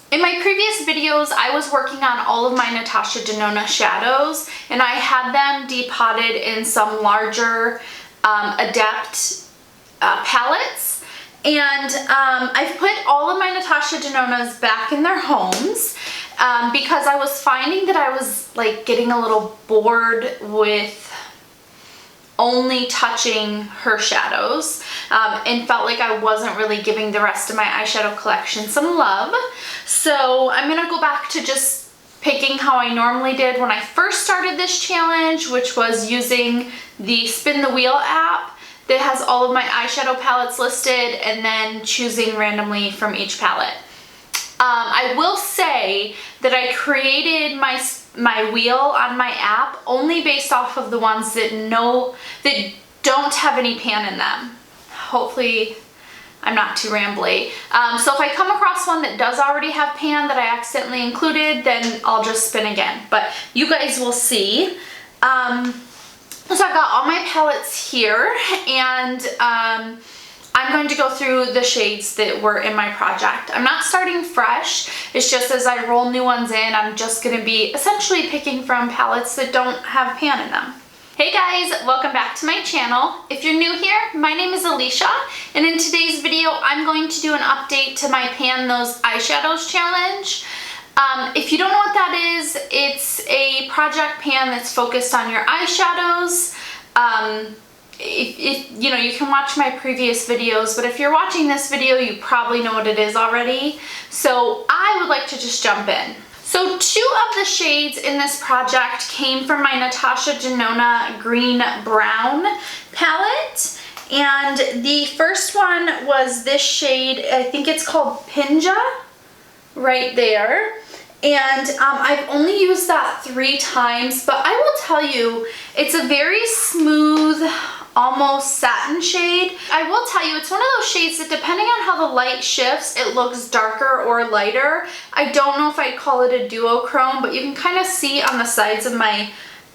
In my previous videos, I was working on all of my Natasha Denona shadows, and I had them depotted in some larger Adept palettes. And I've put all of my Natasha Denonas back in their homes because I was finding that I was like getting a little bored with only touching her shadows and felt like I wasn't really giving the rest of my eyeshadow collection some love. So I'm gonna go back to just picking how I normally did when I first started this challenge, which was using the Spin the Wheel app that has all of my eyeshadow palettes listed and then choosing randomly from each palette. I will say that I created my wheel on my app only based off of the ones that don't have any pan in them. Hopefully I'm not too rambly. So if I come across one that does already have pan that I accidentally included, then I'll just spin again. But you guys will see. So I've got all my palettes here, and I'm going to go through the shades that were in my project. I'm not starting fresh. It's just as I roll new ones in, I'm just going to be essentially picking from palettes that don't have pan in them. Hey guys, welcome back to my channel. If you're new here, my name is Alicia, and in today's video, I'm going to do an update to my Pan Those Eyeshadows challenge. If you don't know what that is, it's a project pan that's focused on your eyeshadows. You know, you can watch my previous videos, but if you're watching this video, you probably know what it is already. So I would like to just jump in. So 2 of the shades in this project came from my Natasha Denona Green Brown palette. And the first one was this shade, I think it's called Pinja, right there. And I've only used that 3 times, but I will tell you, it's a very smooth, almost satin shade. I will tell you, it's one of those shades that depending on how the light shifts, it looks darker or lighter. I don't know if I'd call it a duochrome, but you can kind of see on the sides of my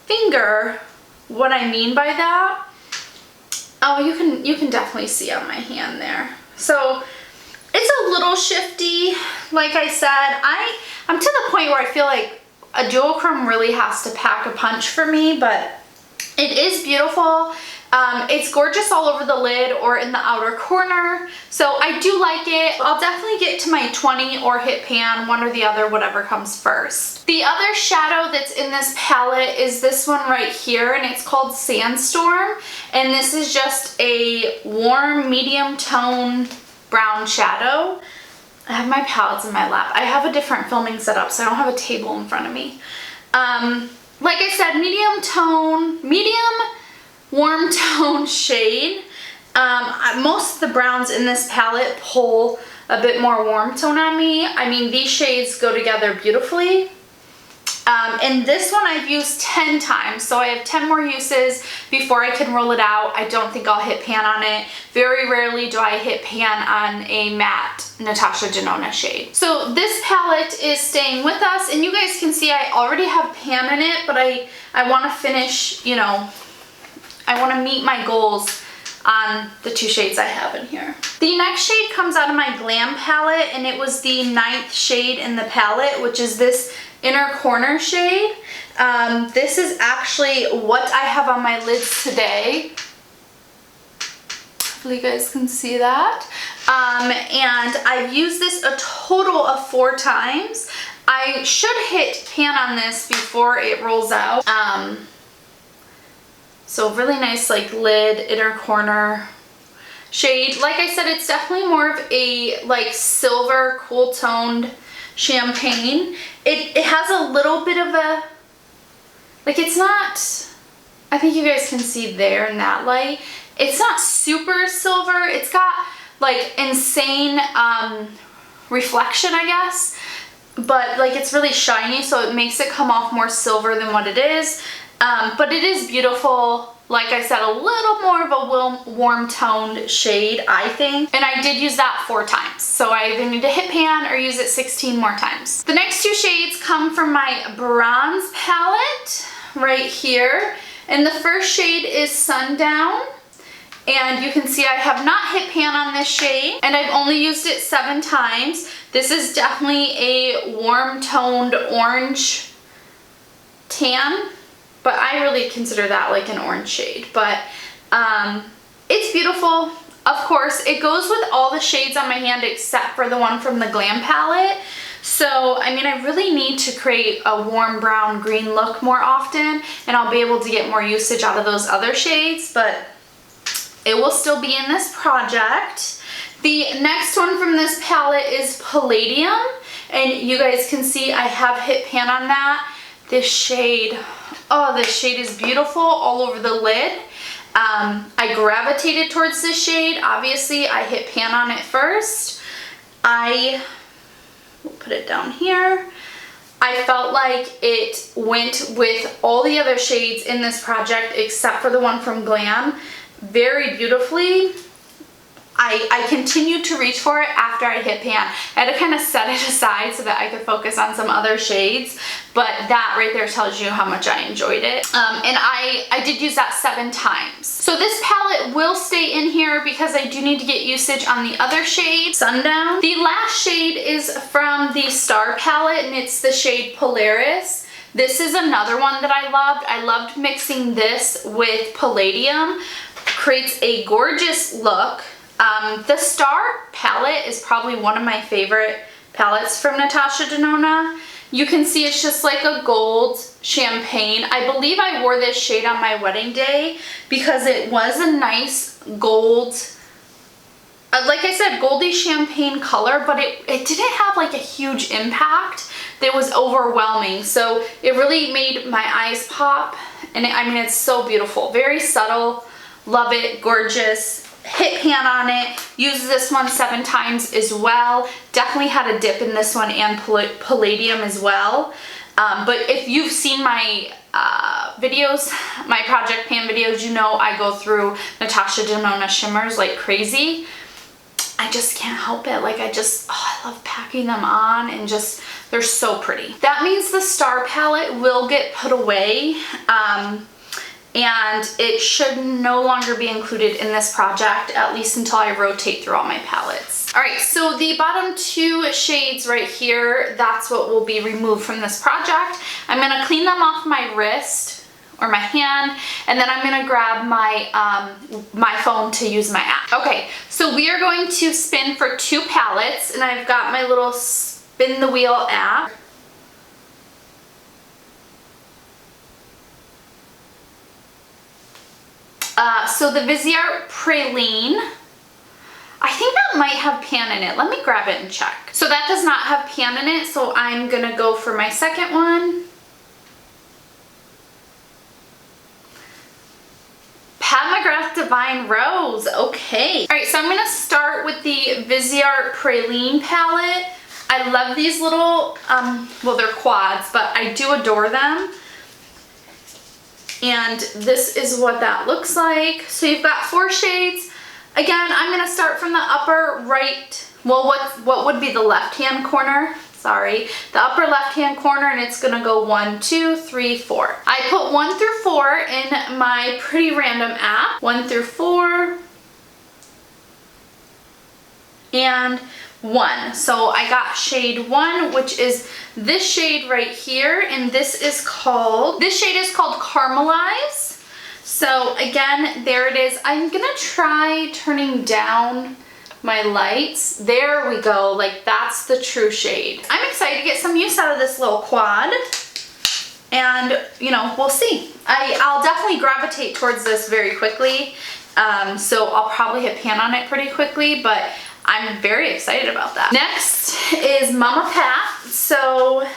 finger what I mean by that. Oh, you can definitely see on my hand there. So it's a little shifty. Like I said, I'm to the point where I feel like a duochrome really has to pack a punch for me, but it is beautiful. It's gorgeous all over the lid or in the outer corner, so I do like it. I'll definitely get to my 20 or hit pan, one or the other, whatever comes first. The other shadow that's in this palette is this one right here, and it's called Sandstorm, and this is just a warm medium tone brown shadow. I have my palettes in my lap. I have a different filming setup, so I don't have a table in front of me. Like I said, medium warm tone shade. Most of the browns in this palette pull a bit more warm tone on me. I mean, these shades go together beautifully. And this one I've used 10 times, so I have 10 more uses before I can roll it out. I don't think I'll hit pan on it. Very rarely do I hit pan on a matte Natasha Denona shade. So this palette is staying with us, and you guys can see I already have pan in it, but I want to finish, you know, I want to meet my goals on the 2 shades I have in here. The next shade comes out of my Glam palette, and it was the 9th shade in the palette, which is this inner corner shade. This is actually what I have on my lids today. Hopefully you guys can see that. And I've used this a total of 4 times. I should hit pan on this before it rolls out. So really nice like lid, inner corner shade. Like I said, it's definitely more of a like silver, cool toned champagne. It has a little bit of a, like it's not, I think you guys can see there in that light, it's not super silver. It's got like insane reflection, I guess, but like it's really shiny, so it makes it come off more silver than what it is. But it is beautiful. Like I said, a little more of a warm toned shade, I think. And I did use that 4 times. So I either need to hit pan or use it 16 more times. The next 2 shades come from my bronze palette right here. And the first shade is Sundown. And you can see I have not hit pan on this shade, and I've only used it 7 times. This is definitely a warm toned orange tan, but I really consider that like an orange shade. But it's beautiful. Of course, it goes with all the shades on my hand except for the one from the Glam palette. So, I mean, I really need to create a warm brown green look more often, and I'll be able to get more usage out of those other shades, but it will still be in this project. The next one from this palette is Palladium, and you guys can see I have hit pan on that. This shade, oh, this shade is beautiful all over the lid. I gravitated towards this shade. Obviously, I hit pan on it first. We'll put it down here. I felt like it went with all the other shades in this project except for the one from Glam very beautifully. I continued to reach for it after I hit pan. I had to kind of set it aside so that I could focus on some other shades, but that right there tells you how much I enjoyed it. And I did use that 7 times. So this palette will stay in here because I do need to get usage on the other shade, Sundown. The last shade is from the Star palette, and it's the shade Polaris. This is another one that I loved. I loved mixing this with Palladium. Creates a gorgeous look. The Star palette is probably one of my favorite palettes from Natasha Denona. You can see it's just like a gold champagne. I believe I wore this shade on my wedding day because it was a nice gold, like I said, goldy champagne color, but it didn't have like a huge impact. It was overwhelming, so it really made my eyes pop, and I mean, it's so beautiful. Very subtle, love it, gorgeous. Hit pan on it. Used this one 7 times as well. Definitely had a dip in this one and Palladium as well. But if you've seen my videos, my Project Pan videos, you know I go through Natasha Denona shimmers like crazy. I just can't help it. Like I love packing them on, and just, they're so pretty. That means the Star palette will get put away. And it should no longer be included in this project, at least until I rotate through all my palettes. All right, so the bottom 2 shades right here, that's what will be removed from this project. I'm gonna clean them off my wrist or my hand, and then I'm gonna grab my, my phone to use my app. Okay, so we are going to spin for 2 palettes, and I've got my little spin the wheel app. So the Viseart Praline, I think that might have pan in it. Let me grab it and check. So that does not have pan in it, so I'm gonna go for my second one. Pat McGrath Divine Rose, okay. All right, so I'm gonna start with the Viseart Praline palette. I love these little, well, they're quads, but I do adore them. And this is what that looks like. So you've got 4 shades. Again, I'm gonna start from the upper right, well, what would be the left-hand corner? Sorry, the upper left-hand corner, and it's gonna go 1, 2, 3, 4. I put 1 through 4 in my Pretty Random app. 1 through 4. And 1. So I got shade 1, which is this shade right here, and this shade is called Caramelize. So again, there it is. I'm gonna try turning down my lights. There we go, like that's the true shade. I'm excited to get some use out of this little quad, and you know, we'll see. I'll definitely gravitate towards this very quickly, so I'll probably hit pan on it pretty quickly, but I'm very excited about that. Next is Mama Pat. So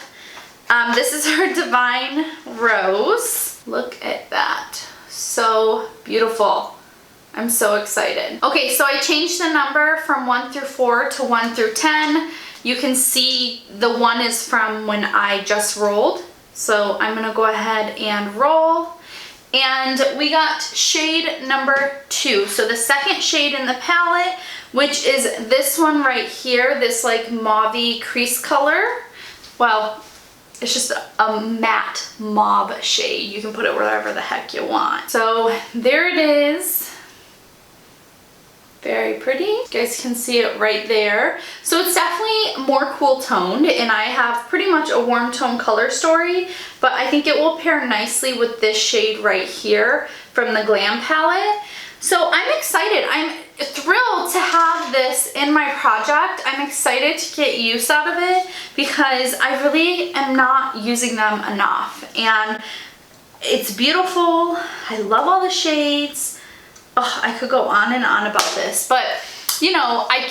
this is her Divine Rose. Look at that. So beautiful. I'm so excited. Okay, so I changed the number from 1 through 4 to 1 through 10. You can see the 1 is from when I just rolled. So I'm gonna go ahead and roll. And we got shade number 2. So the second shade in the palette, which is this one right here, this like mauve-y crease color. Well, it's just a matte mauve shade. You can put it wherever the heck you want. So there it is. Very pretty. You guys can see it right there. So it's definitely more cool toned, and I have pretty much a warm tone color story, but I think it will pair nicely with this shade right here from the Glam palette. So I'm excited. I'm thrilled to have this in my project. I'm excited to get use out of it because I really am not using them enough. And it's beautiful. I love all the shades. Oh, I could go on and on about this, but you know, I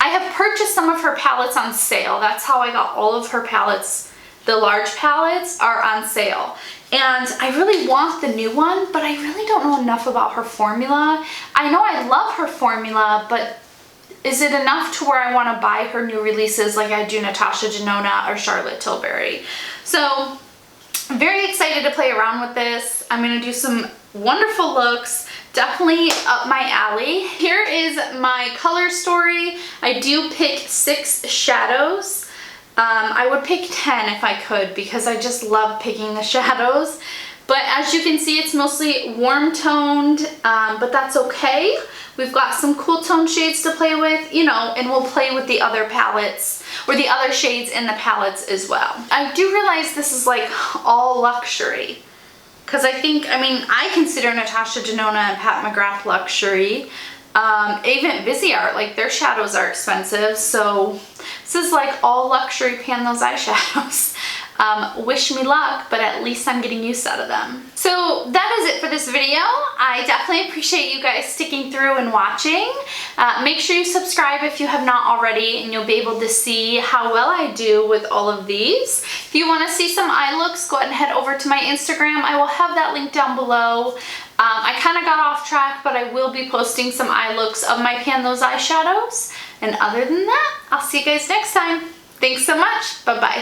have purchased some of her palettes on sale. That's how I got all of her palettes. The large palettes are on sale. And I really want the new one, but I really don't know enough about her formula. I know I love her formula, but is it enough to where I want to buy her new releases like I do Natasha Denona or Charlotte Tilbury? So I'm very excited to play around with this. I'm going to do some wonderful looks, definitely up my alley. Here is my color story. I do pick 6 shadows. I would pick 10 if I could because I just love picking the shadows. But as you can see, it's mostly warm toned, but that's okay. We've got some cool tone shades to play with, you know, and we'll play with the other palettes or the other shades in the palettes as well. I do realize this is like all luxury because I mean, I consider Natasha Denona and Pat McGrath luxury. Even Busy Art, like their shadows are expensive, so this is like all luxury pan those eyeshadows. Wish me luck, but at least I'm getting use out of them. So that is it for this video. I definitely appreciate you guys sticking through and watching. Make sure you subscribe if you have not already, and you'll be able to see how well I do with all of these. If you want to see some eye looks, go ahead and head over to my Instagram. I will have that link down below. I kind of got off track, but I will be posting some eye looks of my Pan Those eyeshadows. And other than that, I'll see you guys next time. Thanks so much. Bye-bye.